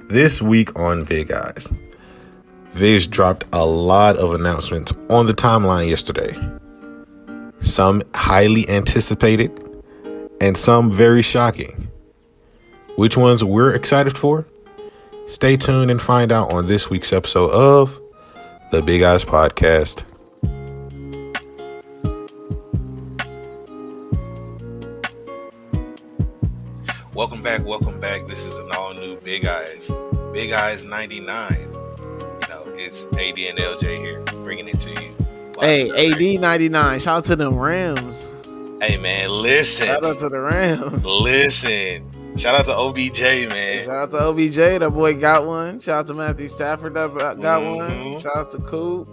This week on Big Eyes, Viz dropped a lot of announcements on the timeline yesterday. Some highly anticipated and some very shocking. Which ones we're excited for? Stay tuned and find out on this week's episode of the Big Eyes Podcast. Welcome back. This is an all-new Big Eyes. Big Eyes 99. It's AD and LJ here, bringing it to you. Hey, AD 99. Shout out to them Rams. Hey, man, listen. Shout out to the Rams. Listen. Shout out to OBJ, man. Shout out to OBJ. That boy got one. Shout out to Matthew Stafford that got one. Shout out to Coop.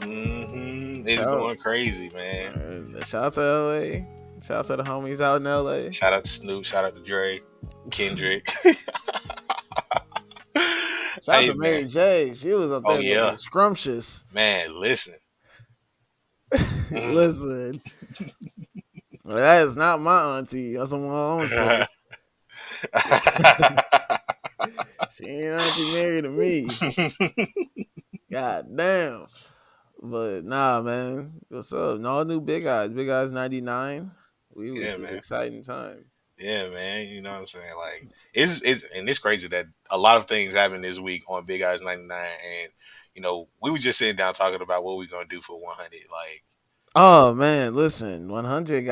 It's going crazy, man. Shout out to LA. Shout out to the homies out in LA. Shout out to Snoop. Shout out to Dre. Kendrick. Shout out to Mary J. She was up there scrumptious. Man, listen. Listen. Well, that is not my auntie. That's what my own say. She ain't auntie Mary to me. God damn. But nah, man. What's up? No new Big Eyes. Big Eyes 99. We was an exciting time. Yeah, man. You know what I'm saying? Like it's crazy that a lot of things happened this week on Big Eyes 99, and we were just sitting down talking about what we're gonna do for 100. Like, oh man, listen, 100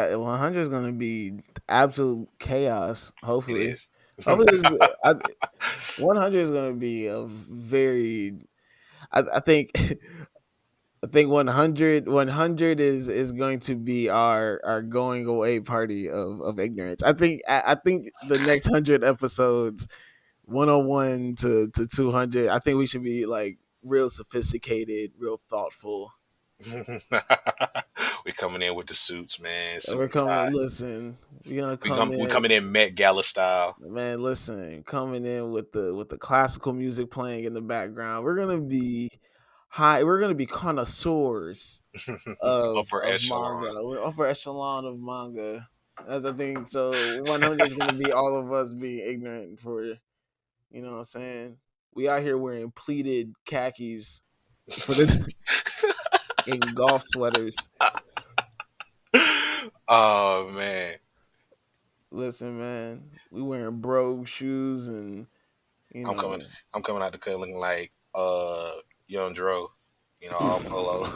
is gonna be absolute chaos. Hopefully, it is. 100 is gonna be a very. I think 100 is going to be our going away party of ignorance. I think the next 100 episodes, 101 to 200, I think we should be like real sophisticated, real thoughtful. We're coming in with the suits, man. We're coming. Listen, we're coming in Met Gala style, man. Listen, coming in with the classical music playing in the background. We're gonna be high. We're gonna be connoisseurs of manga. We're upper echelon of manga. I think so. 100 is gonna be all of us being ignorant for, you know what I'm saying. We out here wearing pleated khakis for the in golf sweaters. Oh man! Listen, man, we wearing brogue shoes and I'm coming out the cut looking like Young Dro, all polo.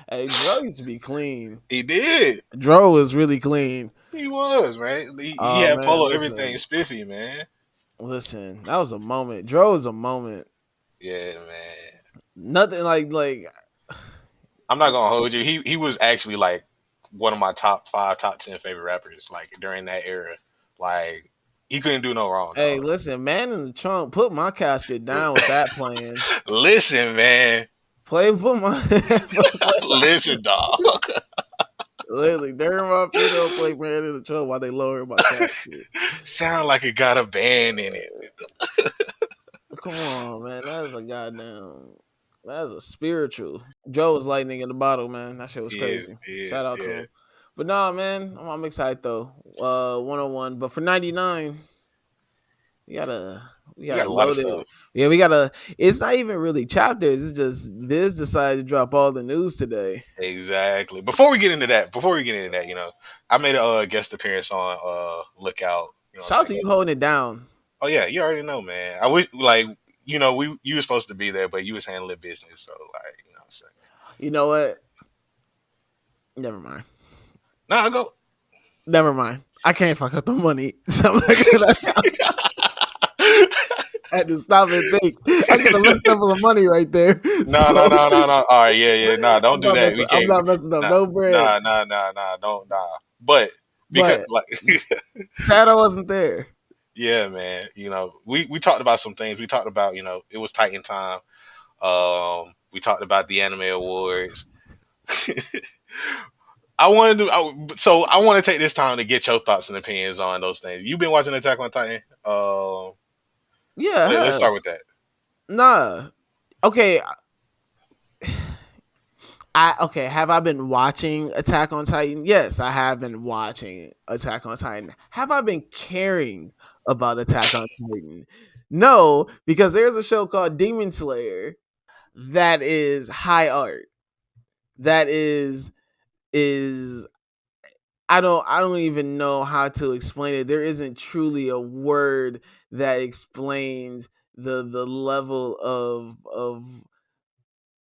Hey, Dro used to be clean. He did. Dro was really clean. He was, right? He had polo, everything spiffy, man. Listen, that was a moment. Dro was a moment. Yeah, man. Nothing like. I'm not gonna hold you. He was actually like one of my top 5, top 10 favorite rappers. Like during that era, like he couldn't do no wrong. Hey, listen, Man in the Trunk, put my casket down with that playing. Listen, man. Put my. Listen, dog. Literally, during my funeral, play Man in the Trunk while they lower my casket. Sound like it got a band in it. Come on, man. That is a goddamn. That's a spiritual. Joe was lightning in the bottle, man. That shit was crazy. Shout out to him. But nah, man, I'm excited though. 101, but for 99, we gotta load it. Yeah, we gotta. It's not even really chapters. It's just Viz decided to drop all the news today. Exactly. Before we get into that, I made a guest appearance on Lookout. Shout out to you holding it down. Oh yeah, you already know, man. I wish you were supposed to be there, but you was handling business, so like, you know what I'm saying. You know what? Never mind. No, I go. Never mind. I can't fuck up the money. So I'm not gonna I had to stop and think. I could have messed up with the money right there. No. All right, yeah. No, don't do that. I'm not messing up no bread. Don't. But because sad I wasn't there. Yeah, man. We talked about some things. We talked about, it was Titan time. We talked about the Anime Awards. I want to take this time to get your thoughts and opinions on those things. You've been watching Attack on Titan? Yeah. Let's start with that. Nah. Okay. Have I been watching Attack on Titan? Yes, I have been watching Attack on Titan. Have I been caring about Attack on Titan? No, because there's a show called Demon Slayer that is high art. That is I don't even know how to explain it. There isn't truly a word that explains the level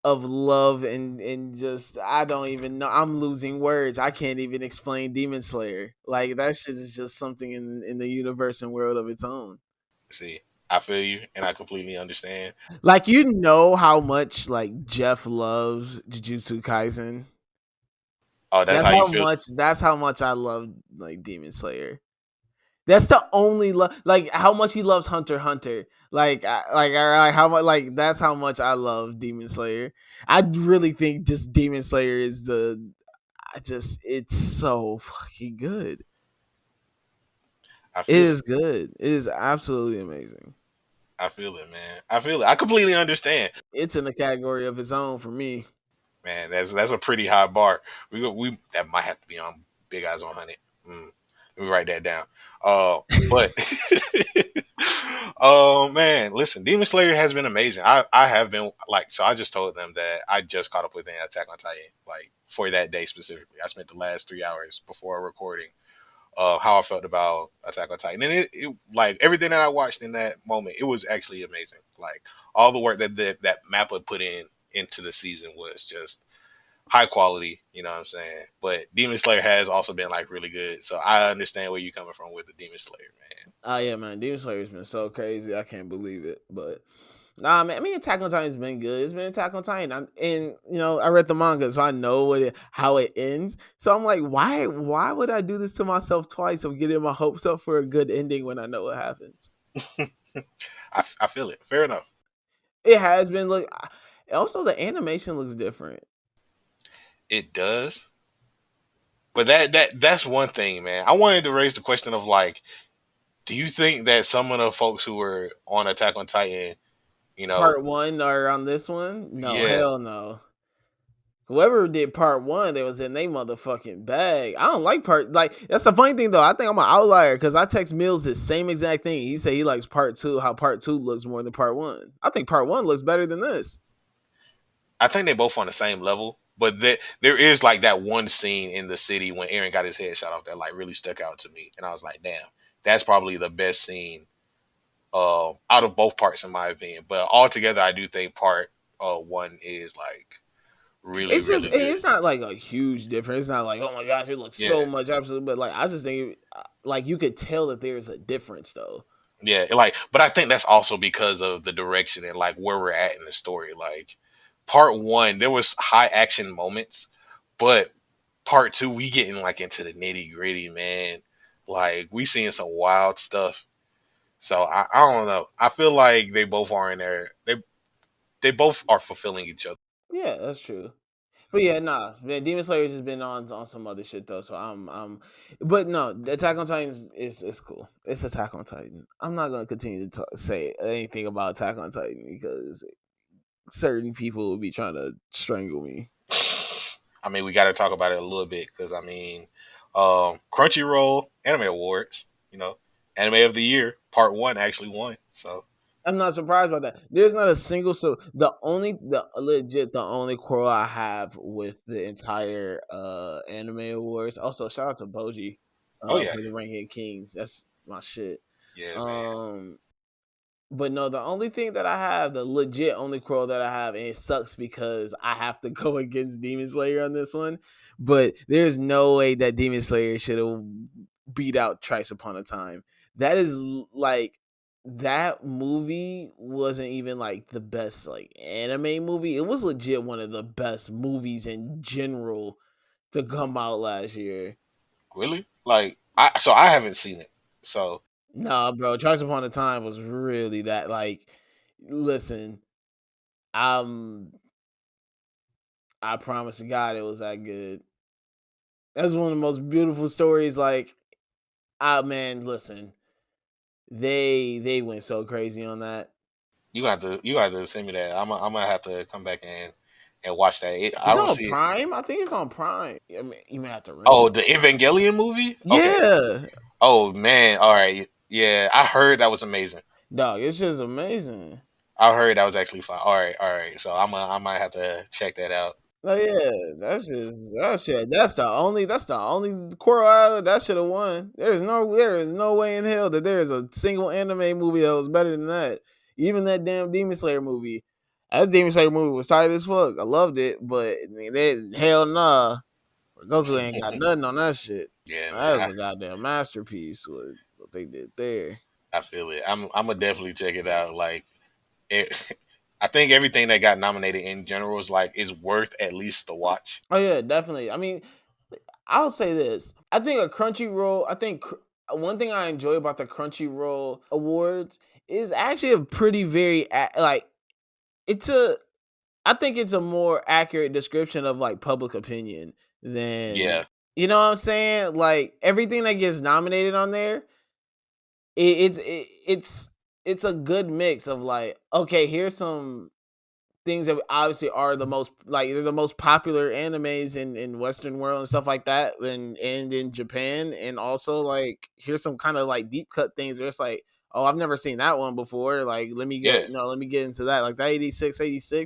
of love and just I don't even know. I'm losing words. I can't even explain Demon Slayer. Like that shit is just something in the universe and world of its own. See, I feel you, and I completely understand. Like you know how much like Jeff loves Jujutsu Kaisen. Oh, that's how you feel. That's how much I love like Demon Slayer. That's the only like how much he loves Hunter x Hunter. Like how much like that's how much I love Demon Slayer. I really think just Demon Slayer is the I just it's so fucking good. I It feel it. is good. It is absolutely amazing. I feel it, man. I feel it. I completely understand, It's in a category of its own for me. man. That's a pretty high bar. We that might have to be on Big Eyes on Honey. Let me write that down. But oh man, listen, Demon Slayer has been amazing. I have been like, so I just told them that I just caught up with Attack on Titan, like for that day specifically. I spent the last 3 hours before recording how I felt about Attack on Titan, and it like everything that I watched in that moment, it was actually amazing. Like all the work that Mappa put into the season was just high quality. You know what I'm saying? But Demon Slayer has also been like really good, so I understand where you're coming from with the Demon Slayer, man. Oh So yeah, man. Demon Slayer's been so crazy. I can't believe it. But nah, man. I mean, Attack on Titan's been good. It's been Attack on Titan, and you know, I read the manga, so I know how it ends. So I'm like, why would I do this to myself twice of getting my hopes up for a good ending when I know what happens? I feel it. Fair enough. It has been look. Also, the animation looks different. It does, but that's one thing, man. I wanted to raise the question of like, do you think that some of the folks who were on Attack on Titan, you know, Part one or on this one? No, yeah, hell no. Whoever did part one, they was in they motherfucking bag. I don't like part like that's the funny thing though. I think I'm an outlier because I text Mills the same exact thing. He said he likes part two, how part two looks more than part one. I think part one looks better than this. I think they both on the same level. But there is like that one scene in the city when Aaron got his head shot off that like really stuck out to me, and I was like, damn, that's probably the best scene out of both parts in my opinion. But altogether, I do think part one is like really It's just really good. it's not like a huge difference. It's not like oh my gosh, it looks Yeah, so much absolutely. But like I just think like you could tell that there's a difference though. yeah, like, but I think that's also because of the direction and like where we're at in the story. Like part one, there was high action moments, but part two, we getting like into the nitty gritty, man. Like we seeing some wild stuff. So I don't know. I feel like they both are in there. They both are fulfilling each other. Yeah, that's true. But yeah, nah, man, Demon Slayer's just been on some other shit though. So but no, Attack on Titan is cool. It's Attack on Titan. I'm not gonna continue to say anything about Attack on Titan because certain people will be trying to strangle me. I mean, we got to talk about it a little bit because I mean, Crunchyroll Anime Awards, you know, Anime of the Year Part One actually won. So I'm not surprised by that. There's not a single the only quarrel I have with the entire anime awards. Also, shout out to Boji oh yeah, for the Ranking Kings. That's my shit. yeah, man. Um But no, the only thing that I have, the legit only quarrel that I have, and it sucks because I have to go against Demon Slayer on this one. But there's no way that Demon Slayer should have beat out Trice Upon a Time. That is like that movie wasn't even like the best like anime movie. It was legit one of the best movies in general to come out last year. Really? Like I haven't seen it. So Nah, bro, Trice Upon a Time was really that like listen, I'm I promise to God it was that good. That's one of the most beautiful stories. Like, ah man, listen, they went so crazy on that. you got to send me that. I'm gonna have to come back and and watch that. I Is it don't on see it. Prime? I think it's on Prime. I mean, you may have to rent Oh, it. the Evangelion movie. Okay. Yeah, Oh man. All right. Yeah, I heard that was amazing. dog, it's just amazing. I heard that was actually fine. All right. All right. So I might have to check that out. Oh yeah, that's shit. That's the only Coral Island that should have won. There is no way in hell that there is a single anime movie that was better than that. Even that damn Demon Slayer movie. That Demon Slayer movie was tight as fuck. I loved it, but hell nah. Goku ain't got nothing on that shit. Yeah, That man. was a goddamn masterpiece. What they did there. I feel it. I'm gonna definitely check it out. Like it, I think everything that got nominated in general is worth at least the watch. Oh yeah, definitely. I mean, I'll say this. I think a Crunchyroll. One thing I enjoy about the Crunchyroll Awards is actually a pretty like it's a. I think it's a more accurate description of like public opinion than Yeah. you know what I'm saying. Like everything that gets nominated on there, it's a good mix of like okay, here's some things that obviously are the most like they're the most popular animes in Western world and stuff like that, and in Japan, and also like here's some kind of like deep cut things where it's like, oh, I've never seen that one before. Like Yeah. let me get into that. Like that 86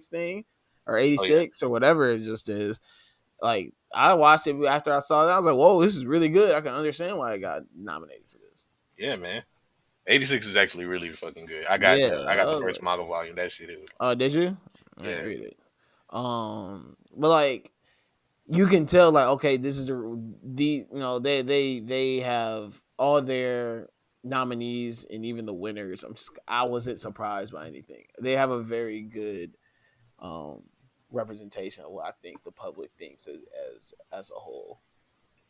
thing or Oh yeah. 86 or whatever it just is. Like I watched it after I saw that. I was like, whoa, this is really good. I can understand why I got nominated for this. Yeah, man. 86 is actually really fucking good. Yeah, I got I the was first like, manga volume. That shit is oh, did you? I didn't yeah. read it. But like you can tell like okay this is they have all their nominees and even the winners. I wasn't surprised by anything. They have a very good um representation of what I think the public thinks as a whole.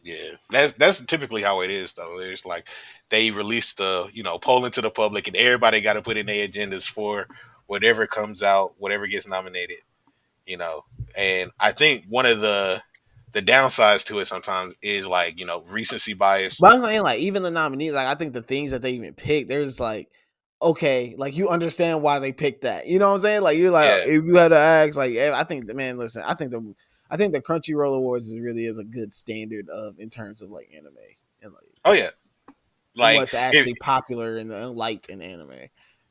Yeah. That's typically how it is though. It's like they release the, polling to the public and everybody gotta put in their agendas for whatever comes out, whatever gets nominated, you know. And I think one of the downsides to it sometimes is like, recency bias. But I'm saying like even the nominees, like I think the things that they even pick, there's like okay, like you understand why they picked that. You know what I'm saying? Like you're like Yeah. if you had to ask, like I think man, listen, I think the Crunchyroll Awards really is a good standard of in terms of like anime and like Oh yeah. and Like what's if actually popular and light in anime.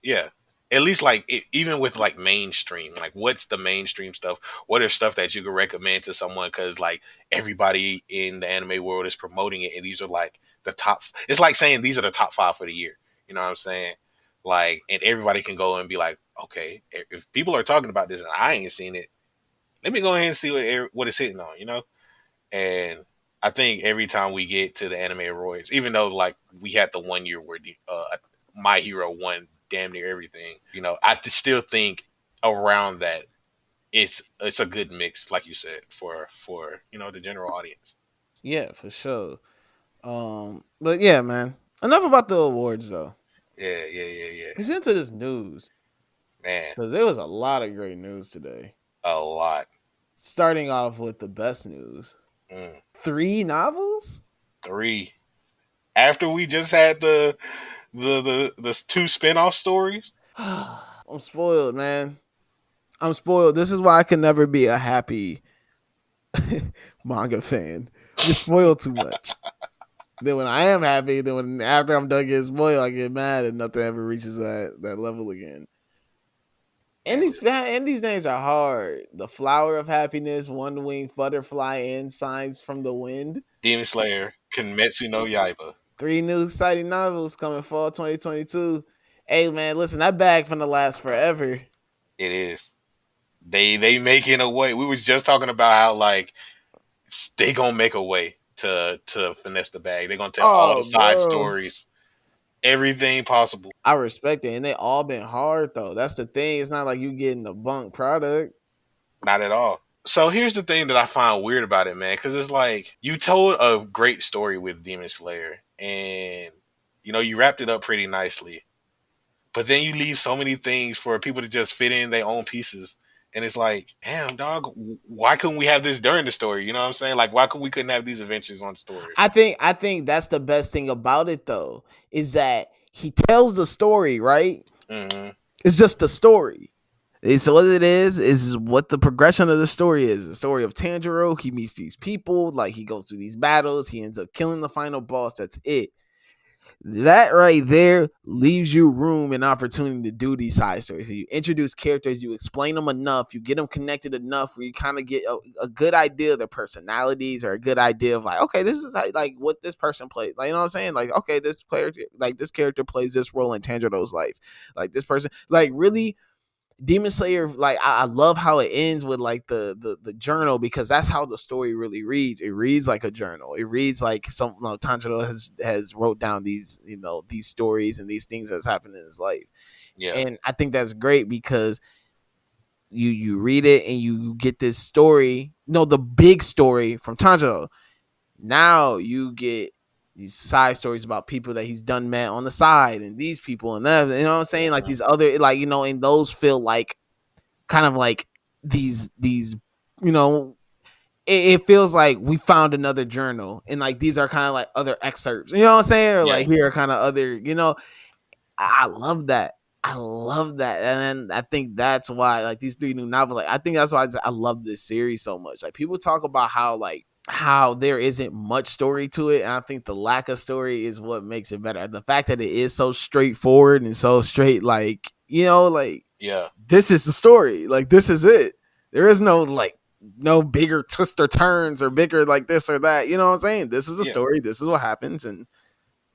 yeah. At least like even with like mainstream, like what's the mainstream stuff? What are stuff that you could recommend to someone? Because like everybody in the anime world is promoting it, and these are like the top. It's like saying these are the top 5 for the year. You know what I'm saying? Like, and everybody can go and be like, okay, if people are talking about this and I ain't seen it, let me go ahead and see what it's hitting on. And I think every time we get to the anime awards, even though like we had the 1 year where My Hero won damn near everything, I still think around that it's a good mix, like you said, for the general audience. Yeah, for sure. But yeah, man. Enough about the awards though. Yeah, yeah, yeah, yeah. Let's get into this news Man, because there was a lot of great news today. a lot. Starting off with the best news: Mm. 3 novels. 3. After we just had the 2 spinoff stories. I'm spoiled, man. I'm spoiled. This is why I can never be a happy manga fan. Get spoiled too much. Then when I am happy, then when after I'm done getting spoiled, I get mad and nothing ever reaches that level again. And Man, these names are hard. The Flower of Happiness, One Winged Butterfly, and Signs from the Wind. Demon Slayer, Kimetsu no Yaiba. 3 new exciting novels coming fall 2022. Hey man, listen, that bag finna last forever. It is. They making a way. We was just talking about how like they gonna make a way to finesse the bag. They're gonna tell all the Oh, side bro. stories, everything possible. I respect it. And they all been hard though. That's the thing. It's not like you getting a bunk product. Not at all. So here's the thing that I find weird about it, man, because it's like you told a great story with Demon Slayer, and you wrapped it up pretty nicely. But then you leave so many things for people to just fit in their own pieces. And it's like, damn, dog, why couldn't we have this during the story? You know what I'm saying? Like, why couldn't have these adventures on the story? I think that's the best thing about it though, is that he tells the story, right? Mm-hmm. It's just the story. So what it is what the progression of the story is. The story of Tanjiro. He meets these people, like he goes through these battles. He ends up killing the final boss. That's it. That right there leaves you room and opportunity to do these side stories. You introduce characters, you explain them enough, you get them connected enough where you kind of get a good idea of their personalities, or a good idea of like, okay, this is like what this person plays. Like, you know what I'm saying? Like, okay, this player, like this character plays this role in Tanjiro's life. Like this person, like really Demon Slayer, like I love how it ends with like the journal, because that's how the story really reads. It reads like a journal. It reads like some, Tanjiro has wrote down these, these stories and these things that's happened in his life. Yeah. And I think that's great because you read it and you get this story, the big story from Tanjiro. Now you get these side stories about people that he's done met on the side, and these people and that, you know what I'm saying? Like these other, like, and those feel like kind of like these, it feels like we found another journal, and like these are kind of like other excerpts, you know what I'm saying? Or like here are kind of other, I love that. I love that. And I think that's why, like, these three new novels, like, I think that's why I love this series so much. Like, people talk about how there isn't much story to it, and I think the lack of story is what makes it better. The fact that it is so straightforward and so straight, like, like, this is the story. Like, this is it. There is no, like, no bigger twists or turns or bigger like this or that. You know what I'm saying? This is the story. This is what happens, and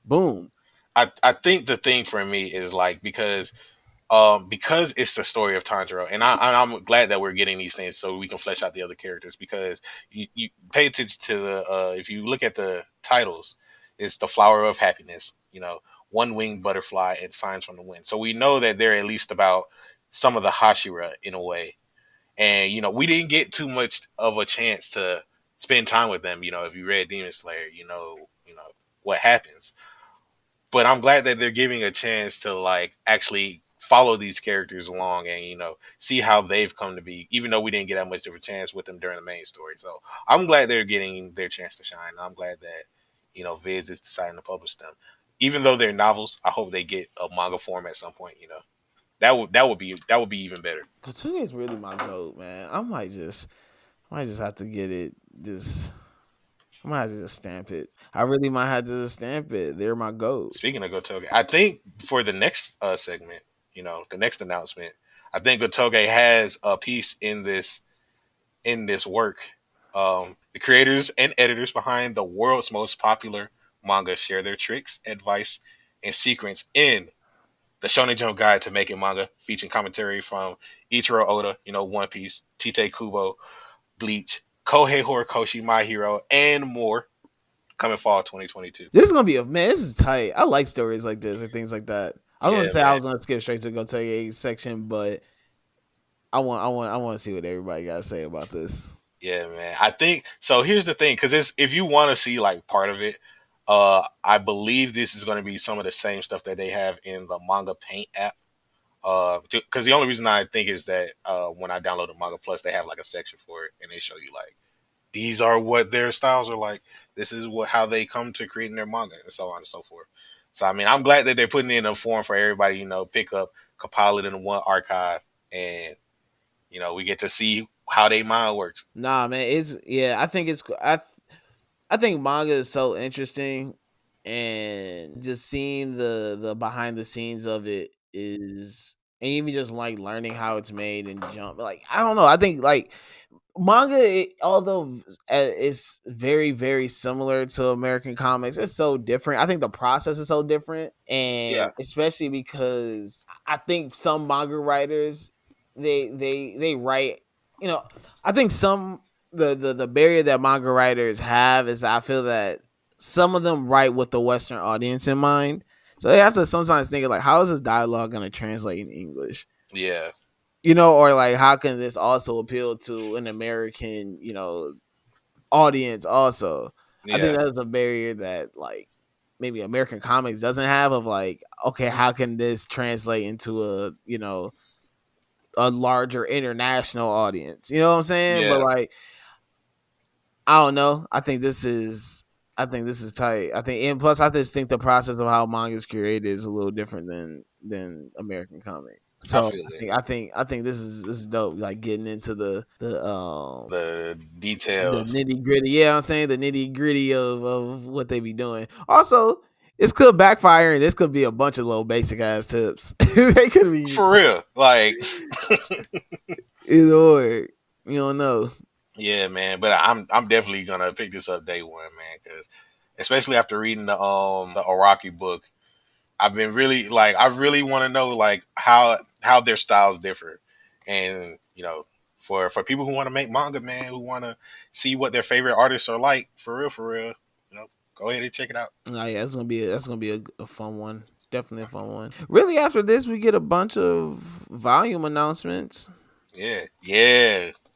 boom. I think the thing for me is like because it's the story of Tanjiro, and I'm glad that we're getting these things so we can flesh out the other characters, because you pay attention to the if you look at the titles, it's the flower of happiness, one winged butterfly and signs from the wind. So we know that they're at least about some of the Hashira in a way, and we didn't get too much of a chance to spend time with them. If you read Demon Slayer, you know what happens. But I'm glad that they're giving a chance to like actually follow these characters along and see how they've come to be, even though we didn't get that much of a chance with them during the main story. So I'm glad they're getting their chance to shine. I'm glad that Viz is deciding to publish them, even though they're novels. I hope they get a manga form at some point. That would be even better. Kotoge is really my goat, man. I might just have to get it. I might have to just stamp it. I really might have to just stamp it. They're my goat. Speaking of Gotoge, I think for the next segment, the next announcement, I think Gotoge has a piece in this work. The creators and editors behind the world's most popular manga share their tricks, advice, and secrets in the Shonen Jump Guide to Making Manga, featuring commentary from Ichiro Oda, One Piece, Tite Kubo, Bleach, Kohei Horikoshi, My Hero, and more, coming fall 2022. This is gonna be this is tight. I like stories like this or things like that. I was gonna say I was gonna skip straight to Gotoge section, but I want to see what everybody got to say about this. Yeah, man. I think so. Here's the thing, because if you want to see like part of it, I believe this is going to be some of the same stuff that they have in the Manga Paint app. Because the only reason I think is that when I download the Manga Plus, they have like a section for it, and they show you like these are what their styles are like. This is how they come to creating their manga, and so on and so forth. So I mean, I'm glad that they're putting it in a form for everybody, pick up, compile it in one archive, and we get to see how they mind works. Nah, man, I think I think manga is so interesting, and just seeing the behind the scenes of it is, and even just like learning how it's made and jump. Like, I don't know. I think like manga, although it's very very similar to American comics, it's so different. I think the process is so different, and especially because I think some manga writers they write, I think some the barrier that manga writers have is I feel that some of them write with the Western audience in mind, so they have to sometimes think like, how is this dialogue going to translate in English? Yeah. Or like, how can this also appeal to an American, audience also? Yeah. I think that's a barrier that like maybe American comics doesn't have, of like, okay, how can this translate into a larger international audience? You know what I'm saying? Yeah. But like, I don't know. I think this is tight. And plus I just think the process of how manga is created is a little different than American comics. So I think this is dope. Like getting into the details, the nitty gritty. Yeah, I'm saying the nitty gritty of what they be doing. Also, this could backfire, and this could be a bunch of little basic ass tips. They could be for real, like either or. You don't know. Yeah, man. But I'm definitely gonna pick this up day one, man, because especially after reading the Iraqi book, I've been really like I really want to know like how their styles differ, and for people who want to make manga, man, who want to see what their favorite artists are like for real, go ahead and check it out. Oh yeah, that's gonna be a fun one. Definitely a fun one. Really, after this, we get a bunch of volume announcements. Yeah.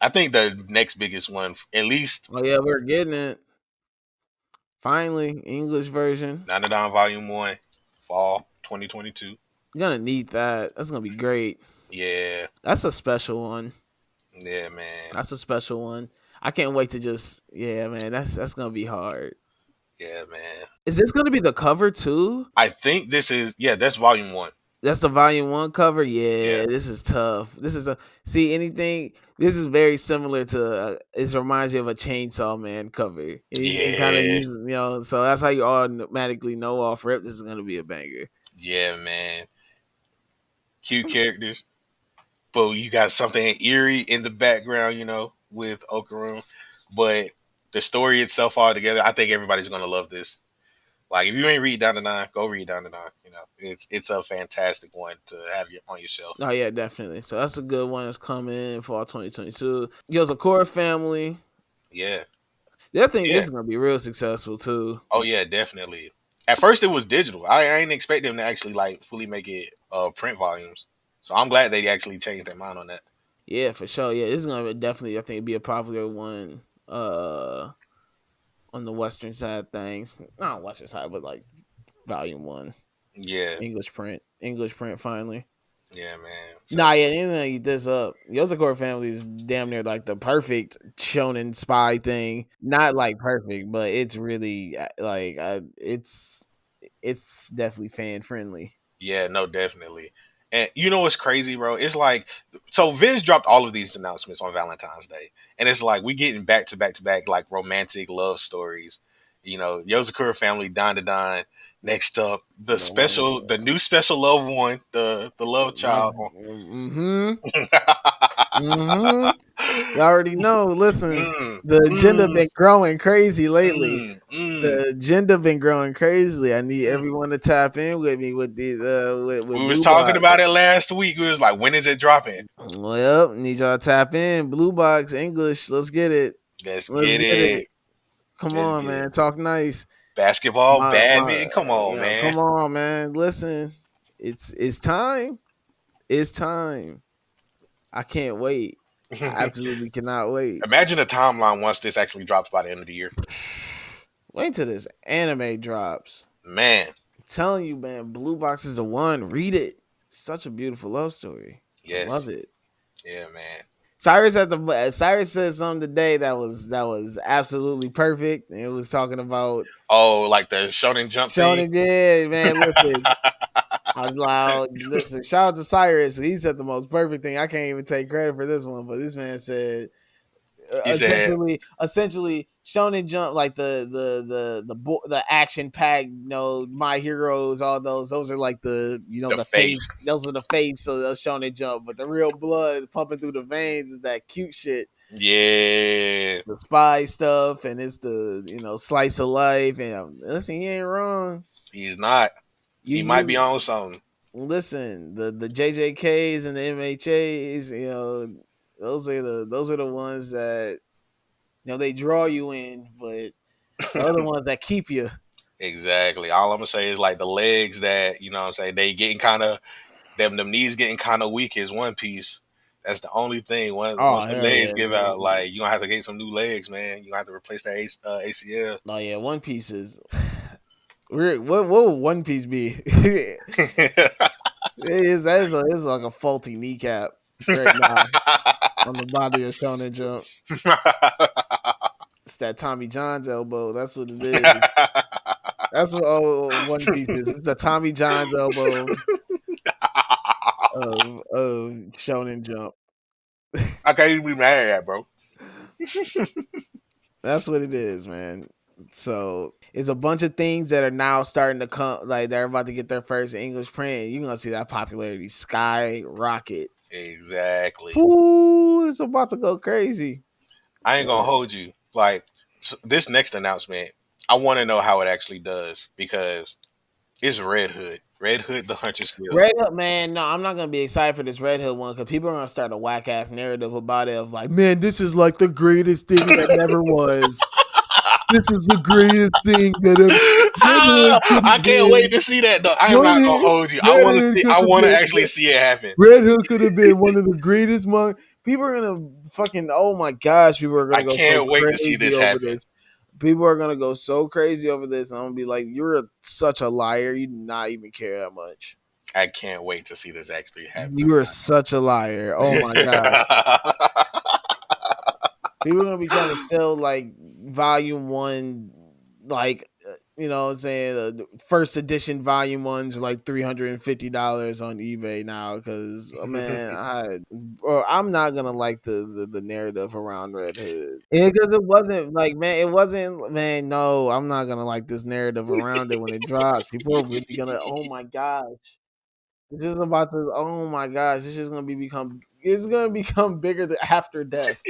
I think the next biggest one, at least. Oh yeah, we're getting it. Finally, English version. Dandadan Volume 1, Fall 2022. You're gonna need that. That's gonna be great. Yeah. That's a special one. Yeah, man. That's a special one. I can't wait to man, that's gonna be hard. Yeah, man. Is this gonna be the cover too? I think this is that's Volume 1. That's the Volume 1 cover? Yeah, this is tough. This is this is very similar to it reminds you of a Chainsaw Man cover. And kind of so that's how you automatically know off rip this is gonna be a banger. Yeah, man. Cute characters. But you got something eerie in the background, with Okarum. But the story itself all together, I think everybody's gonna love this. Like if you ain't read Down to Nine, go read Down to Nine. It's a fantastic one to have on your shelf. Oh yeah, definitely. So that's a good one that's coming fall 2022. Yozakura Family. Yeah. I think this is gonna be real successful too. Oh yeah, definitely. At first it was digital. I ain't expect them to actually like fully make it print volumes. So I'm glad they actually changed their mind on that. Yeah, for sure. Yeah, this is gonna definitely I think be a popular one on the Western side of things. Not Western side, but like Volume 1. Yeah. English print finally. Yeah, man. So, you're gonna eat this up. Yozakura Family is damn near like the perfect shonen spy thing. Not like perfect, but it's really like it's definitely fan friendly. Yeah, no, definitely. And you know what's crazy, bro? It's like so Viz dropped all of these announcements on Valentine's Day, and it's like we getting back to back like romantic love stories. Yozakura Family, Don to Don. Next up, the new special love one, the love child. You already know. Listen, the agenda been growing crazy lately. The agenda been growing crazy. I need everyone to tap in with me with these. We was talking about it last week. We was like, when is it dropping? Well, need y'all to tap in. Blue Box English. Let's get it. Let's get it. Come on, man. Talk nice. Basketball, badminton. Come on, man. Come on, man. Listen, it's time. It's time. I can't wait. I absolutely cannot wait. Imagine a timeline once this actually drops by the end of the year. Wait till this anime drops. Man. I'm telling you, man, Blue Box is the one. Read it. It's such a beautiful love story. Yes. I love it. Yeah, man. Cyrus said something today that was absolutely perfect. And it was talking about like the Shonen Jump thing. Yeah, man. Listen, I was loud. Listen, shout out to Cyrus. He said the most perfect thing. I can't even take credit for this one, but this man said essentially Shonen Jump, like the action packed, My Heroes, all those are like the face. Those are the face of Shonen Jump, but the real blood pumping through the veins is that cute shit. Yeah, the spy stuff, and it's the slice of life. And listen, he ain't wrong. He's not. He might be on something. Listen, the JJKs and the MHAs, those are the ones that they draw you in, but the other ones that keep you. Exactly. All I'm gonna say is like the legs that they getting kind of them knees getting kind of weak is One Piece. That's the only thing. Once the legs give out, like you gonna have to get some new legs, man. You gonna have to replace that ACL. Oh yeah, One Piece is. What would One Piece be? That is like a faulty kneecap right now on the body of Shonen Jump. It's that Tommy John's elbow. That's what it is. That's what One Piece is. It's a Tommy John's elbow of Shonen Jump. I can't even be mad at that, bro. That's what it is, man. So it's a bunch of things that are now starting to come, like they're about to get their first English print. You're gonna see that popularity skyrocket. Exactly. Ooh, it's about to go crazy. I ain't gonna hold you. Like this next announcement, I want to know how it actually does because it's Red Hood. Red Hood, the Hunter's Guild. Red Hood, man. No, I'm not gonna be excited for this Red Hood one because people are gonna start a whack ass narrative about it of like, man, this is like the greatest thing that never was. This is the greatest thing that ever. I can't wait to see that though. I'm not gonna hold you. I want to see. I want to actually see it happen. Red Hood could have been one of the greatest. People are gonna fucking. Oh my gosh, people are gonna go. I can't wait to see this happen. People are gonna go so crazy over this, and I'm gonna be like, "You're such a liar. You do not even care that much." I can't wait to see this actually happen. You are such a liar. Oh my god. People are gonna be trying to sell like volume 1, like you know what I'm saying, first edition volume 1s are like $350 on eBay now because man, I'm not gonna like the narrative around Red Hood because it wasn't like, man, it wasn't, man, no, I'm not gonna like this narrative around it when it drops. People are really gonna, oh my gosh, this is about to, oh my gosh, this is gonna it's gonna become bigger than after death.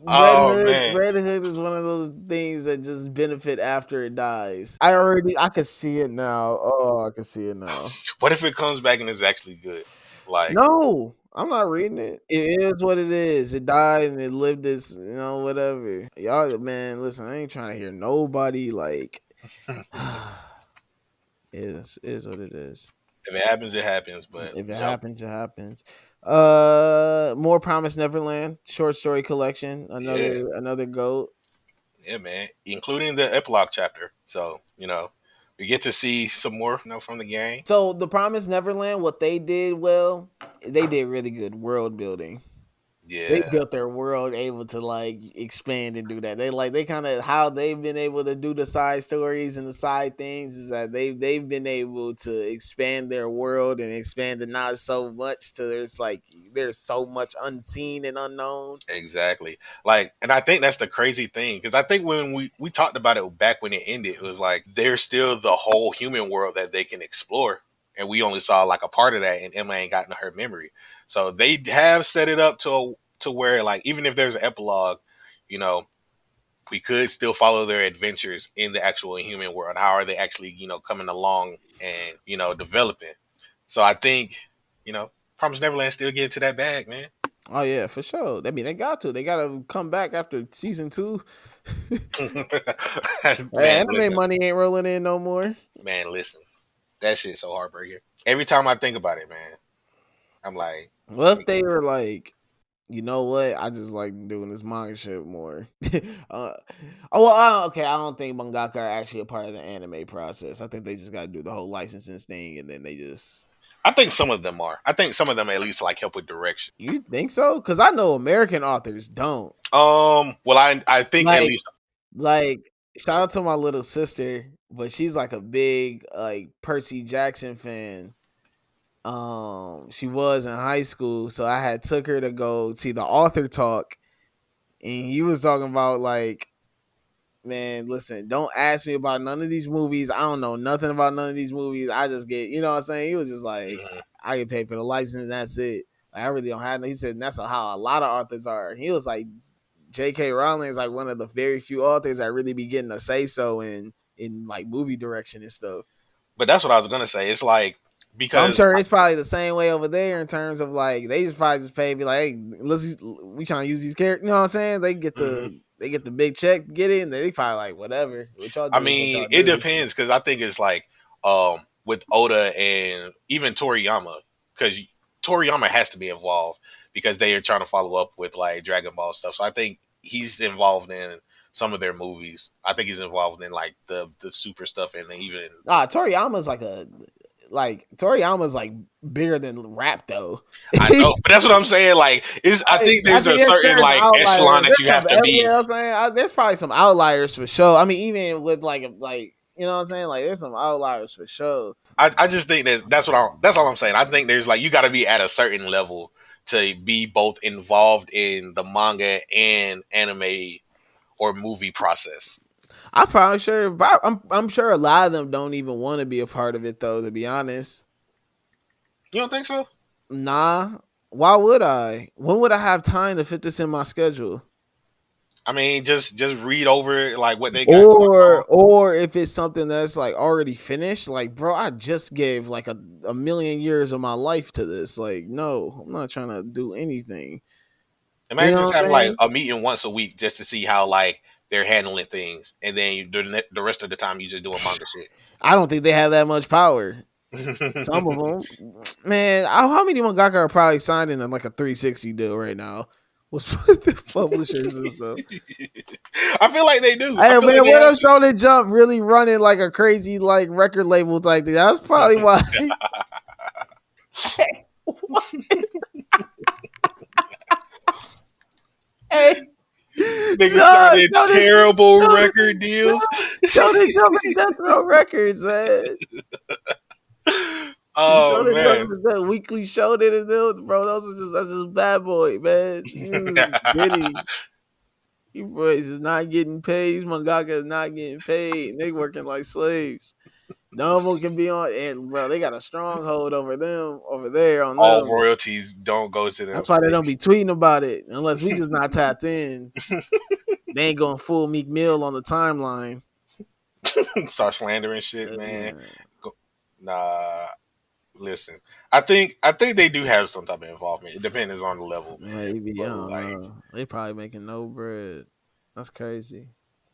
Red Hood is one of those things that just benefit after it dies. I can see it now. Oh, I can see it now. What if it comes back and it's actually good? Like, no, I'm not reading it. It is what it is. It died and it lived its, whatever. Y'all, man, listen, I ain't trying to hear nobody like. It is what it is. If it happens, it happens. But if it happens, it happens. More Promised Neverland short story collection. Another GOAT. Yeah, man. Including the epilogue chapter. So, we get to see some more from the game. So the Promised Neverland, what they did they did really good world building. Yeah. They built their world able to like expand and do that. They kind of, how they've been able to do the side stories and the side things is that they've been able to expand their world and expand it not so much to there's so much unseen and unknown. Exactly. And I think that's the crazy thing because I think when we talked about it back when it ended, it was like there's still the whole human world that they can explore. And we only saw like a part of that, and Emma ain't gotten her memory. So they have set it up to where, like, even if there's an epilogue, we could still follow their adventures in the actual human world. How are they actually, coming along and, developing? So I think, Promised Neverland still get to that bag, man. Oh yeah, for sure. I mean, they got to come back after season 2. Anime money ain't rolling in no more. Man, listen. That shit's so heartbreaking. Every time I think about it, man, I'm like, what if they were like, you know what? I just like doing this manga shit more. Okay. I don't think mangaka are actually a part of the anime process. I think they just got to do the whole licensing thing, and then they just. I think some of them are. I think some of them at least like help with direction. You think so? Because I know American authors don't. Well, I think at least. Shout out to my little sister, but she's like a big Percy Jackson fan. She was in high school, so I had took her to go see the author talk, and he was talking about like, man, listen, don't ask me about none of these movies. I don't know nothing about none of these movies. I just get, you know what I'm saying? He was just like, I get paid for the license, and that's it. I really don't have no. He said, and that's how a lot of authors are. He was like, J.K. Rowling is like one of the very few authors that really be getting to say so in like movie direction and stuff. But that's what I was gonna say. It's like, because I'm sure it's probably the same way over there in terms of like they just probably just pay, be like, hey, we trying to use these characters. You know what I'm saying? They get the big check, get it, and they probably like whatever. I mean, it depends because I think it's like with Oda and even Toriyama, because Toriyama has to be involved because they are trying to follow up with like Dragon Ball stuff. So I think he's involved in some of their movies. I think he's involved in like the super stuff and even. Toriyama's Toriyama's like bigger than rap though. I know, but that's what I'm saying. Like, I think there's a certain like echelon that you have to be. You know what I'm saying? There's probably some outliers for sure. I mean, even with like You know what I'm saying? Like there's some outliers for sure. I just think that's all I'm saying. I think there's like you got to be at a certain level to be both involved in the manga and anime or movie process. I'm probably sure. I'm sure a lot of them don't even want to be a part of it though. To be honest, You don't think so? nah. Why would I? When would I have time to fit this in my schedule? I mean, just read over like what they got going on. Or if it's something that's like already finished, like bro, I just gave like a million years of my life to this. Like, no, I'm not trying to do anything. You Imagine know just what I'm having like saying? a meeting once a week just to see how like they're handling things, and then the rest of the time you just doing manga I don't think they have that much power. shit. Some of them, man. How many mangaka are probably signed in like a 360 deal right now? What's with the publishers and stuff? I feel like they do. I Hey feel like man, they where have those Shonen Jump really running like a crazy like record label type thing? That's probably to. why. Hey, Niggas no, signing terrible record deals. Shonen Jump is Death Row Records, man. Oh Shonen Jump man. is that weekly Shonen and them, bro. That's just bad boy, man. You Diddy. You boys is not getting paid. These mangaka is not getting paid. And they working like slaves. None of them can be on, and bro, they got a stronghold over them, over there on All them. royalties don't go to them. That's why they don't be tweeting about it unless we just not tapped in. They ain't going full Meek Mill on the timeline. Start slandering shit, man. Man, Nah, listen. I think they do have some type of involvement. It depends on the level, man. maybe I But don't like, know. They probably making no bread. That's crazy.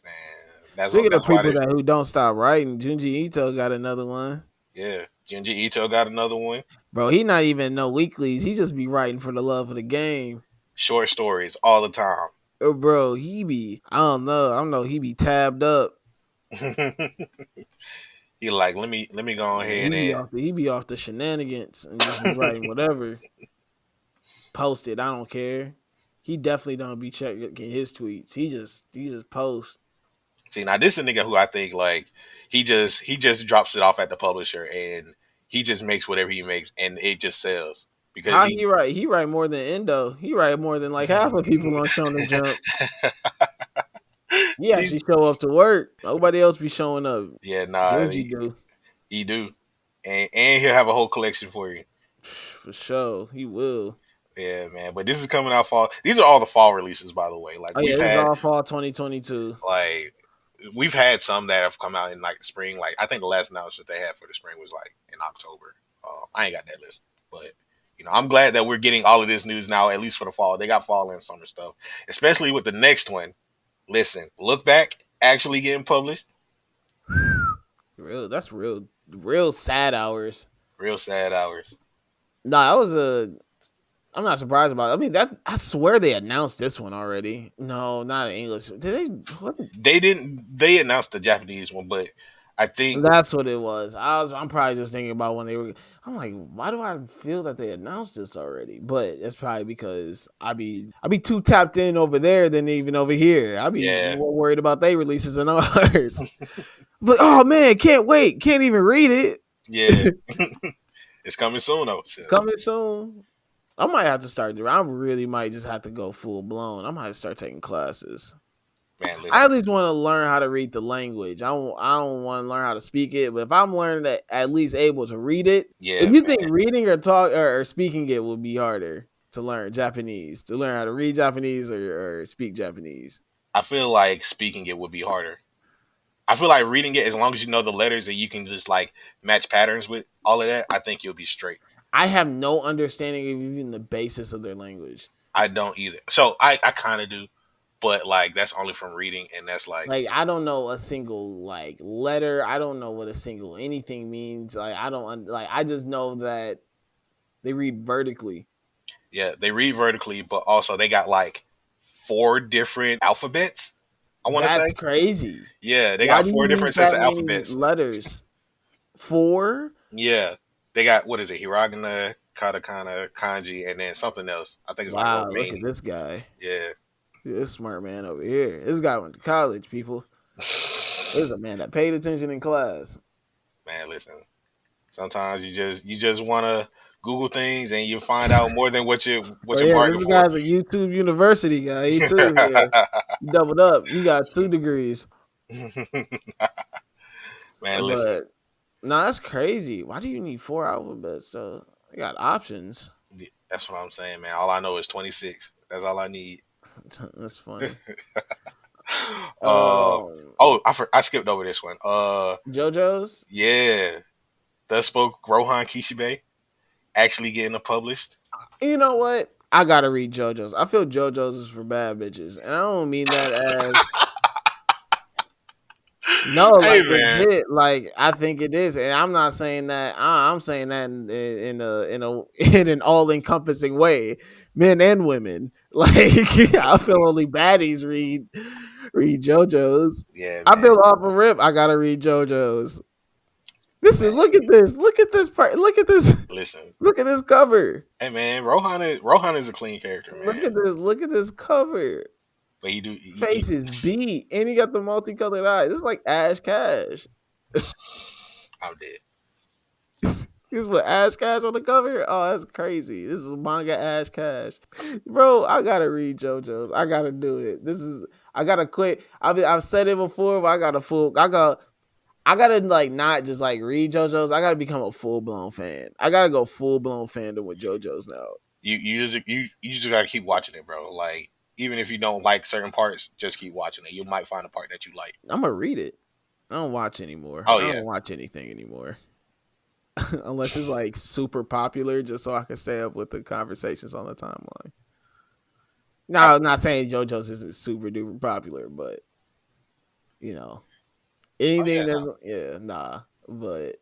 man, Speaking of that's why people they. that who don't stop writing, Junji Ito got another one. Yeah, Junji Ito got another one. Bro, he not even no weeklies. He just be writing for the love of the game. Short stories all the time. Oh, bro, he be I don't know. I don't know. He be tabbed up. He like let me go Yeah, ahead and he be off the shenanigans and just be writing whatever. Post it. I don't care. He definitely don't be checking his tweets. He just posts. see now. This is a nigga who I think like he just drops it off at the publisher and he just makes whatever he makes and it just sells because How he write? He write more than Endo. He write more than like half of people on Shonen Jump. He these actually show up to work. Nobody else be showing up. yeah nah Junji do. he do and he'll have a whole collection for you. For sure. He will. Yeah, man. But this is coming out fall. These are all the fall releases, by the way. Like Oh yeah, this is all fall 2022. like we've had some that have come out in like the spring. Like I think the last announcement they had for the spring was like in October. I ain't got that list, but I'm glad that we're getting all of this news now, at least for the fall. They got fall and summer stuff, especially with the next one. Listen, look back, actually getting published. That's real sad hours. Real sad hours. Nah, that was I'm not surprised about it. I mean, that I swear they announced this one already. No, not in English. Did they? What? They didn't. They announced the Japanese one, but I think That's what it was. I'm probably just thinking about when they were. I'm like, why do I feel that they announced this already? But it's probably because I be too tapped in over there than even over here. I be more worried about they releases than ours. But oh man, can't wait. Can't even read it. Yeah, it's coming soon. Though. So. Coming soon. I might have to start doing. I really might just have to go full blown. I might start taking classes. Man, listen. I at least want to learn how to read the language. I don't want to learn how to speak it, but if I'm learning that at least able to read it, yeah. If you think reading or talk or speaking it would be harder to learn Japanese, to learn how to read Japanese or speak Japanese, I feel like speaking it would be harder. I feel like reading it, as long as you know the letters and you can just like match patterns with all of that, I think you'll be straight. I have no understanding of even the basis of their language. I don't either. So I kind of do, but like that's only from reading, and that's like I don't know a single like letter. I don't know what a single anything means. Like I don't like. I just know that they read vertically. Yeah, they read vertically, but also they got like 4 different alphabets. I want to say that's crazy. Yeah, they got 4 different sets of alphabets. Letters. 4. Yeah, they got what is it? Hiragana, katakana, kanji, and then something else. I think it's like wow. Romanian. Look at this guy. Yeah. This smart man over here. This guy went to college, people. There's a man that paid attention in class. Man, listen. Sometimes you just want to Google things and you find out more than what Oh you yeah, bargained this for. guy's a YouTube University guy. He too. Yeah. You doubled up. You got 2 degrees. Man, listen. But no, that's crazy. Why do you need 4 alphabets though? You got options. That's what I'm saying, man. All I know is 26. That's all I need. That's funny. Oh, I skipped over this one. JoJo's. Yeah, Thus Spoke Rohan Kishibe actually getting published. You know what? I gotta read JoJo's. I feel JoJo's is for bad bitches, and I don't mean that as no, Hey, like man. legit. Like I think it is, and I'm not saying that. I'm saying that in in an all encompassing way, men and women. Like I feel only baddies read JoJo's. Yeah, I man. feel off a rip. I gotta read JoJo's. This is Man, look at this. Look at this part. Look at this. listen. Look at this cover. Hey, man. Rohan is a clean character, Look man. at this. Look at this cover. But Face is beat, and he got the multicolored eye. This is like Ash Cash. I'm dead. He's with Ash Cash on the cover. Oh, that's crazy. This is manga Ash Cash, bro. I gotta read JoJo's. I gotta do it. I gotta quit. I've said it before, but I gotta like not just like read JoJo's. I gotta become a full blown fan. I gotta go full blown fandom with JoJo's now. You just gotta keep watching it, bro. Like, even if you don't like certain parts, just keep watching it. You might find a part that you like. I'm gonna read it. I don't watch anymore. Oh, I yeah. don't watch anything anymore. Unless it's like super popular, just so I can stay up with the conversations on the timeline. Now, I'm not saying JoJo's isn't super duper popular, but you know, anything but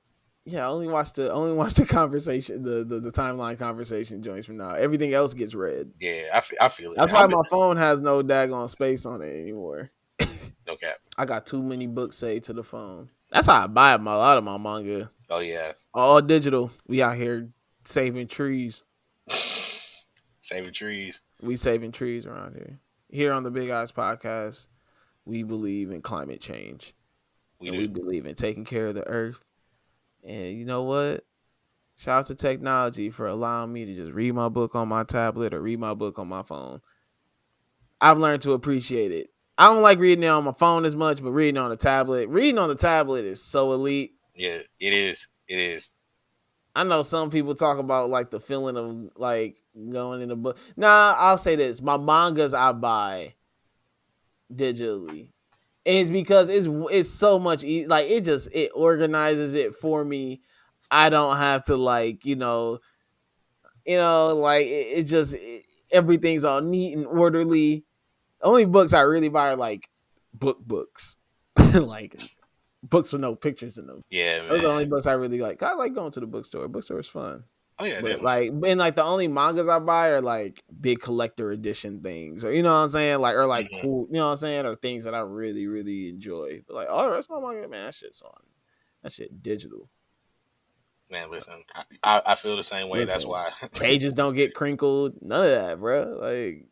yeah, I only watch the conversation, the timeline conversation joints from now. Everything else gets read. Yeah, I feel it. That's why my phone has no daggone space on it anymore. No cap. I got too many books saved to the phone. That's how I buy a lot of my manga. Oh, yeah. All digital. We out here saving trees. Saving trees. We saving trees around here. Here on the Big Eyes Podcast, we believe in climate change. We believe in taking care of the earth. And you know what? Shout out to technology for allowing me to just read my book on my tablet or read my book on my phone. I've learned to appreciate it. I don't like reading it on my phone as much, but reading on the tablet is so elite. Yeah, it is. It is. I know some people talk about like the feeling of like going in a book. Nah, I'll say this: my mangas I buy digitally, and it's because it's so much like it organizes it for me. I don't have to like like everything's all neat and orderly. Only books I really buy are like books, like books with no pictures in them. Yeah, man. Those are the only books I really like. I like going to the bookstore. Bookstore is fun. Oh, yeah, But definitely. like the only mangas I buy are like big collector edition things, or you know what I'm saying, like or like cool, you know what I'm saying, or things that I really really enjoy. But like, oh, that's my manga, man. That shit digital. Man, listen, I feel the same way. Listen, that's why pages don't get crinkled. None of that, bro. Like,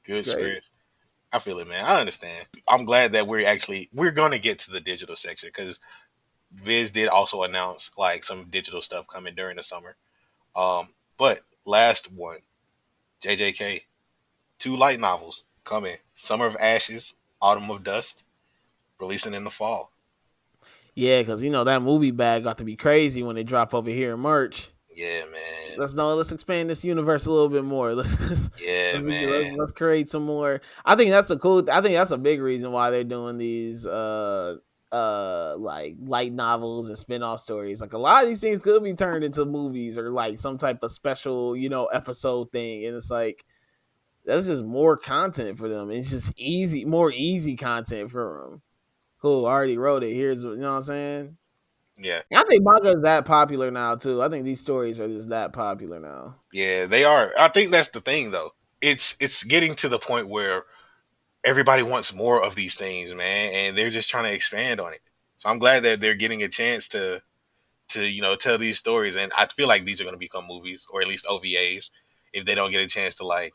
good spirits. I feel it, man. I understand. I'm glad that we're gonna get to the digital section because Viz did also announce like some digital stuff coming during the summer. But last one, JJK, 2 light novels coming: Summer of Ashes, Autumn of Dust, releasing in the fall. Yeah, because that movie bag got to be crazy when they drop over here in March. Yeah, man. Let's expand this universe a little bit more. Let's man. create some more. I think that's a big reason why they're doing these like light novels and spin-off stories. Like a lot of these things could be turned into movies or like some type of special, episode thing. And it's like that's just more content for them. It's just more easy content for them. Cool, I already wrote it. Here's what I'm saying. Yeah. I think manga is that popular now too. I think these stories are just that popular now. Yeah, they are. I think that's the thing though. It's getting to the point where everybody wants more of these things, man, and they're just trying to expand on it. So I'm glad that they're getting a chance to tell these stories, and I feel like these are going to become movies or at least OVAs if they don't get a chance to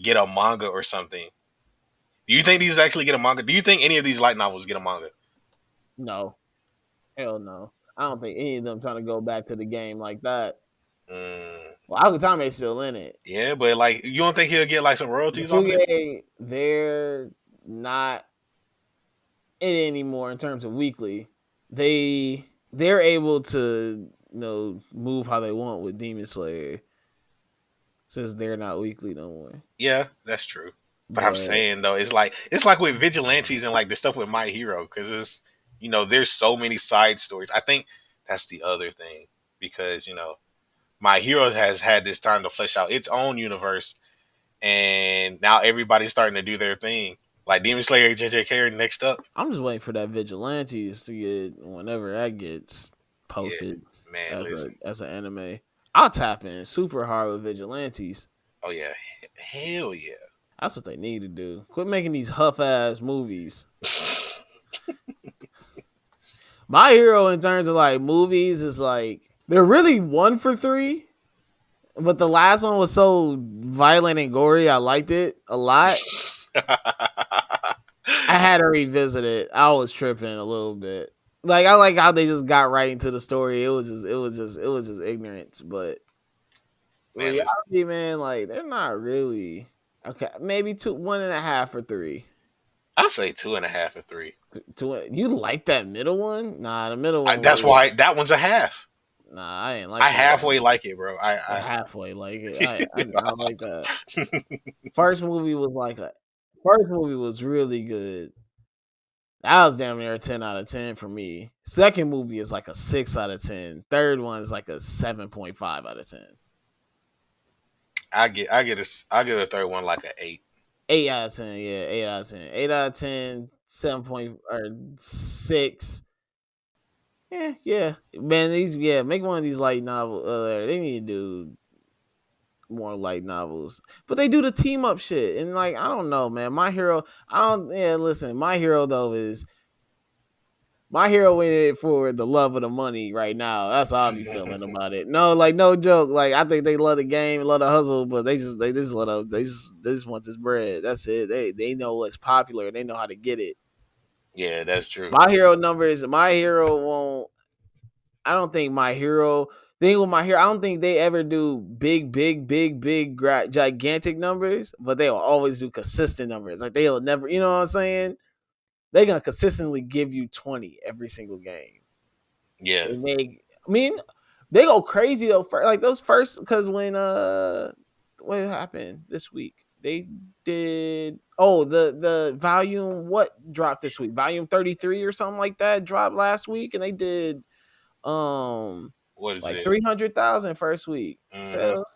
get a manga or something Do you think these actually get a manga? Do you think any of these light novels get a manga? No, hell no. I don't think any of them trying to go back to the game like that. Well, Akutame's still in it. Yeah, but like, you don't think he'll get like some royalties off of this? They're not in it anymore in terms of weekly. They're able to move how they want with Demon Slayer since they're not weekly no more. Yeah, that's true. But I'm saying though, it's like with vigilantes and like the stuff with My Hero, because it's there's so many side stories. I think that's the other thing, because My Hero has had this time to flesh out its own universe, and now everybody's starting to do their thing. Like Demon Slayer, JJK next up. I'm just waiting for that Vigilantes to get whenever that gets posted as an anime. I'll tap in super hard with Vigilantes. Oh yeah, hell yeah. That's what they need to do. Quit making these huff ass movies. My Hero in terms of like movies is like they're really 1 for 3. But the last one was so violent and gory, I liked it a lot. I had to revisit it. I was tripping a little bit. Like I like how they just got right into the story. It was just ignorance. But reality, man, like they're not really okay. Maybe 1.5 or 3. I'll say 2.5 or 3. You like that middle one? Nah, the middle one. That's why that one's a half. Nah, I ain't like. I halfway like it, bro. I halfway like it. I like that. First movie was really good. That was damn near a 10 out of 10 for me. Second movie is like a 6 out of 10. Third one is like a 7.5 out of 10. I get a third one like an 8. 8 out of 10, yeah, 8 out of 10. 8 out of 10, 7.6. Yeah. Man, make one of these light novels. They need to do more light novels. But they do the team up shit. And like, I don't know, man. My Hero, listen, My Hero though is My Hero in it for the love of the money right now. That's how I'm feeling about it. No, like no joke. Like I think they love the game, love the hustle, but they just want this bread. That's it. They know what's popular. They know how to get it. Yeah, that's true. My Hero numbers. My Hero won't. I don't think My Hero. Thing with My Hero, I don't think they ever do big, gigantic numbers, but they will always do consistent numbers. Like they'll never, you know what I'm saying? They're gonna consistently give you 20 every single game. Yeah. They go crazy though. Like those first, because when what happened this week? They did the volume what dropped this week? Volume 33 or something like that dropped last week, and they did what is like it? 300,000 first week sales.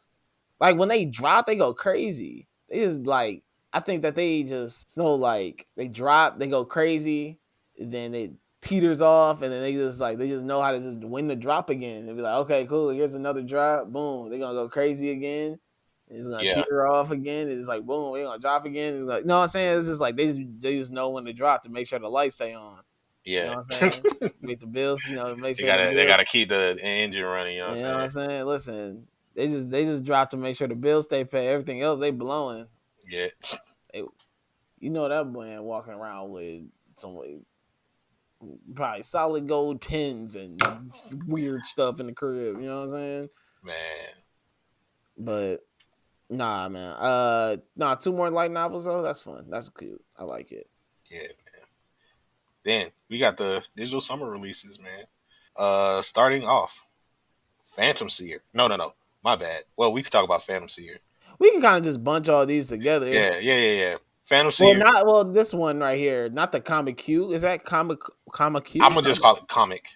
Like when they drop, they go crazy. They just like I think that they just like they drop, they go crazy, and then it teeters off, and then they just know how to just win the drop again. They'll be like, okay, cool, here's another drop, boom, they're gonna go crazy again. It's gonna teeter off again. It's like boom, we're gonna drop again. It's like, you know what I'm saying? It's just like they just know when to drop to make sure the lights stay on. Yeah, you know what I'm saying? Make the bills, make sure they gotta keep the engine running. You know what I'm saying? Listen, they just drop to make sure the bills stay paid. Everything else they blowing. Yeah, that man walking around with some probably solid gold pins and weird stuff in the crib. You know what I'm saying? Man, but nah, man. 2 more light novels though. That's fun. That's cute. I like it. Yeah, man. Then we got the digital summer releases, man. Starting off, Phantom Seer. No. My bad. Well, we could talk about Phantom Seer. We can kind of just bunch all these together. Yeah. Phantom Seer. This one right here, not the Comic Q. Is that Comic Q? I'm gonna just call it Comic.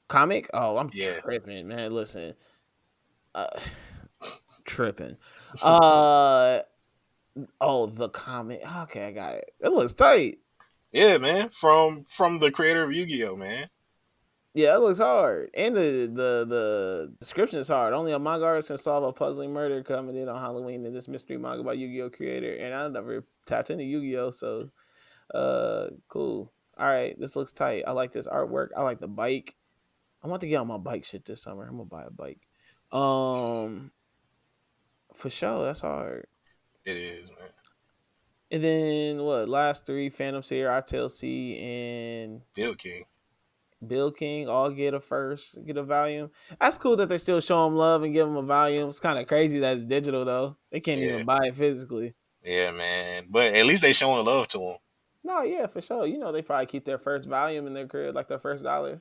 Comic? Oh, I'm tripping, man. Listen, tripping. The Comic. Okay, I got it. It looks tight. Yeah, man. From the creator of Yu-Gi-Oh, man. Yeah, it looks hard, and the description is hard. Only a manga artist can solve a puzzling murder coming in on Halloween in this mystery manga by Yu-Gi-Oh creator. And I never tapped into Yu-Gi-Oh, so cool. All right, this looks tight. I like this artwork. I like the bike. I want to get on my bike shit this summer. I'm gonna buy a bike. For sure, that's hard. It is, man. And then what? Last three: Phantom Seer, ITLC, and Bill King. Bill King all get a volume. That's cool that they still show him love and give him a volume. It's kind of crazy that it's digital though. They can't Yeah, even buy it physically. yeah, man. But at least they showing love to him. No, yeah, for sure. You know, they probably keep their first volume in their crib, like their first dollar.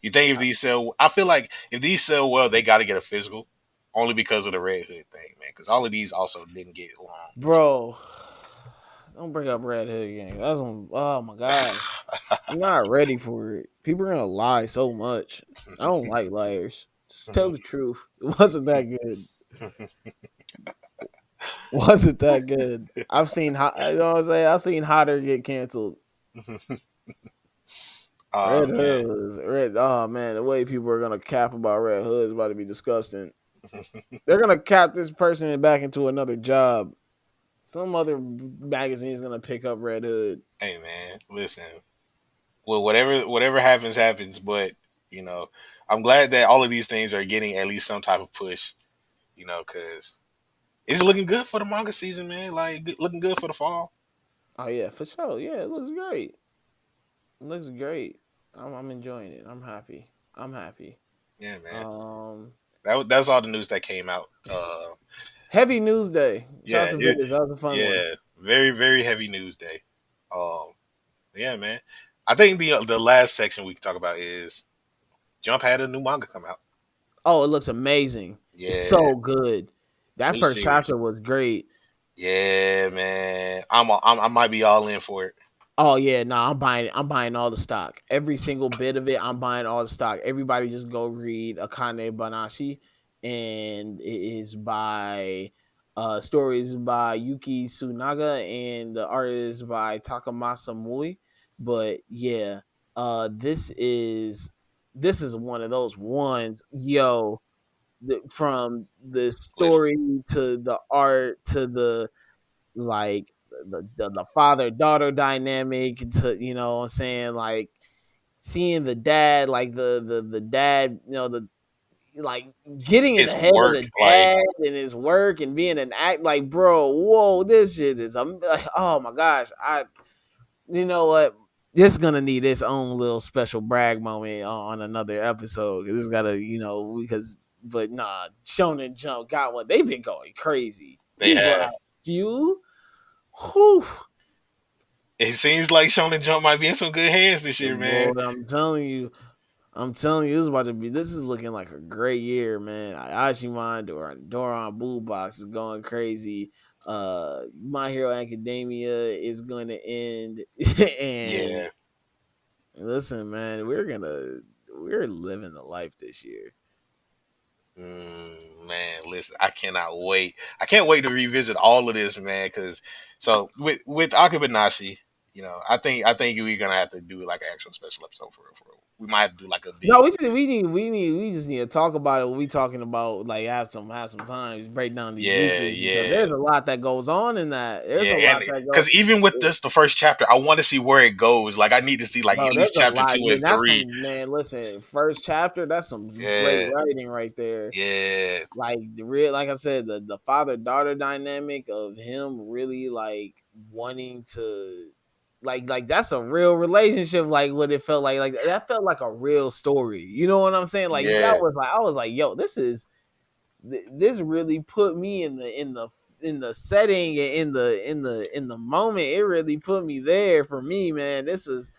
You think if these sell, I feel like if these sell well, they got to get a physical, only because of the Red Hood thing, man. Because all of these also didn't get long. Bro, don't bring up Red Hood again. Oh my god. I'm not ready for it. People are gonna lie so much. I don't like liars. Just tell the truth. It wasn't that good. Wasn't that good. I've seen hot. You know what I'm saying? I've seen hotter get canceled. Oh Red man, Hood was red. Oh man, the way people are gonna cap about Red Hood is about to be disgusting. They're gonna cap this person back into another job. Some other magazine is gonna pick up Red Hood. hey man, listen. Well, whatever happens. But you know, I'm glad that all of these things are getting at least some type of push. You know, because it's looking good for the manga season, man. Like looking good for the fall. Oh yeah, for sure. Yeah, it looks great. It looks great. I'm enjoying it. I'm happy. I'm happy. Yeah, man. Um, That's all the news that came out. Heavy news day. Shout out Yeah, to Viz. That was a fun one. yeah, very very heavy news day. Um, yeah, man. I think the last section we can talk about is Jump had a new manga come out. Oh, it looks amazing. It's Yeah, so good. That new first series. chapter was great. Yeah, man. I might be all in for it. Oh yeah, no, I'm buying all the stock. Every single bit of it, I'm buying all the stock. Everybody just go read Akane Banashi, and it is by stories by Yuki Tsunaga and the art is by Takamasa Mui. But yeah, this is one of those ones, yo, from the Listen, story to the art to the like the father daughter dynamic to what I'm saying, like seeing the dad, like the dad, the like getting in the his head of work, the like dad and his work and being an act, like, bro, whoa, this shit is I'm like, oh my gosh, you know what, this is gonna need its own little special brag moment on another episode. This gotta, because but nah, Shonen Jump got one. They've been going crazy they these have. last few. Whew. It seems like Shonen Jump might be in some good hands this year, Boy, man. I'm telling you, this is looking like a great year, man. Ayashimon or Doron Boo Box is going crazy. My Hero Academia is going to end, and Yeah, listen, man, we're living the life this year. man. Listen, I cannot wait. I can't wait to revisit all of this, man. Because so with Akabanashi, I think we're gonna have to do like an actual special episode for real. For real. We might have to do like a No, big. we just need to talk about it when we talking about, like, have some time, just break down these Yeah, weeklies, because yeah. there's a lot that goes on in that. There's Yeah, a and lot that goes. because even with just the first chapter, I want to see where it goes. Like, I need to see like at Bro, there's least a chapter lot. two Yeah, and that's three. some, man. Listen, first chapter, that's some great Yeah, writing right there. yeah, Like the real, like I said, the father daughter dynamic of him really like wanting to, like that's a real relationship. Like what it felt like that felt like a real story. You know what I'm saying? Like that yeah, was like, I was like, yo, this really put me in the setting and in the moment. It really put me there for me, man. This is,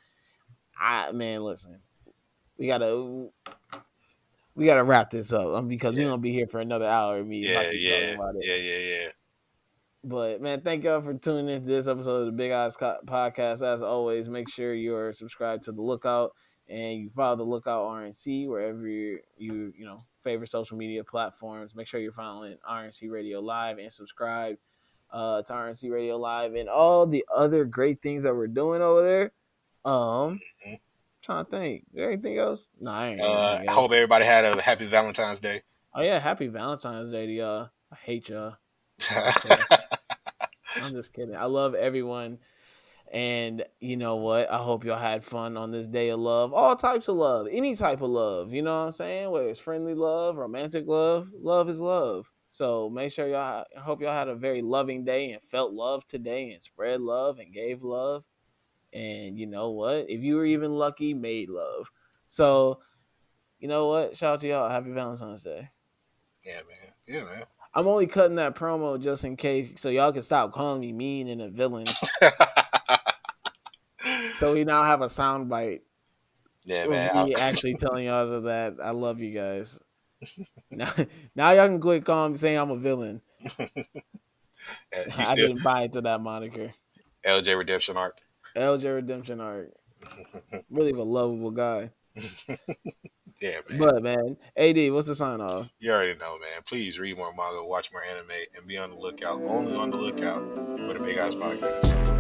man, listen, we gotta we gotta wrap this up, because we're yeah, gonna be here for another hour of me if I yeah, keep talking yeah, about it. yeah, yeah, yeah. But man, thank y'all for tuning into this episode of the Big Eyes Podcast. As always, make sure you're subscribed to the Lookout and you follow the Lookout RNC wherever you favorite social media platforms. Make sure you're following RNC Radio Live and subscribe to RNC Radio Live and all the other great things that we're doing over there. Mhm. Trying to think, is there anything else? No, I ain't got I anything else. hope everybody had a happy Valentine's Day. Oh yeah, happy Valentine's Day to y'all. I hate y'all. I'm just kidding. I'm just kidding. I love everyone. And you know what? I hope y'all had fun on this day of love. All types of love. Any type of love. You know what I'm saying? Whether it's friendly love, romantic love, love is love. So make sure y'all. I hope y'all had a very loving day and felt love today and spread love and gave love. And you know what? If you were even lucky, made love. So you know what? Shout out to y'all. Happy Valentine's Day. Yeah, man. Yeah, man. I'm only cutting that promo just in case, so y'all can stop calling me mean and a villain. So we now have a soundbite Yeah, of man. me actually telling y'all that I love you guys. Now y'all can quit calling me saying I'm a villain. You I still didn't buy into that moniker. LJ Redemption arc. LJ Redemption arc. Really a lovable guy. Yeah, man. But man, AD, what's the sign off? You already know, man. Please read more manga, watch more anime, and be on the lookout. Only on the lookout for the Big Eyes Podcast.